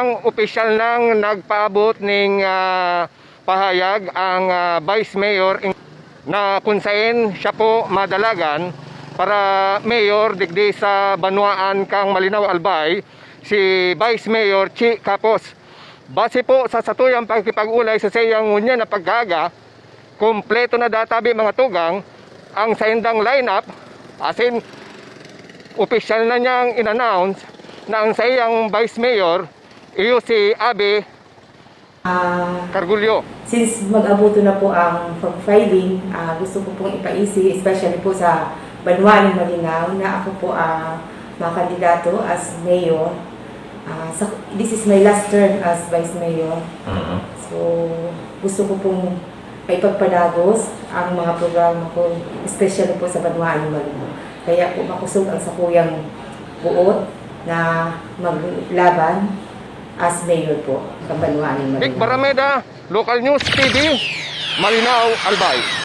Samtang opisyal nang nagpaabot ng pahayag ang Vice Mayor na kung saan siya po madalagan para Mayor digdi sa Banwaan kang Malinaw Albay, si Vice Mayor Chi Capos. Base po sa satuyang pagkipag-ulay sa siyang ngunya na paggaga, kompleto na databi mga tugang ang saindang lineup, as in opisyal na niyang in-announce na ang siyang Vice Mayor iyo si Abe Cargullo. Since mag-abuto na po ang pag-filing, gusto ko pong ipaisi, especially po sa Banwaan ng Malinaw, na ako po makandidato as mayor. This is my last term as vice mayor. So, gusto ko pong maipagpadagos ang mga programa ko, especially po sa Banwaan ng Malinaw. Kaya po makusog ang sakuyang buot na maglaban as mayor po sa Banwaan ng Malinaw. Big Barameda, Local News TV, Malinaw Albay.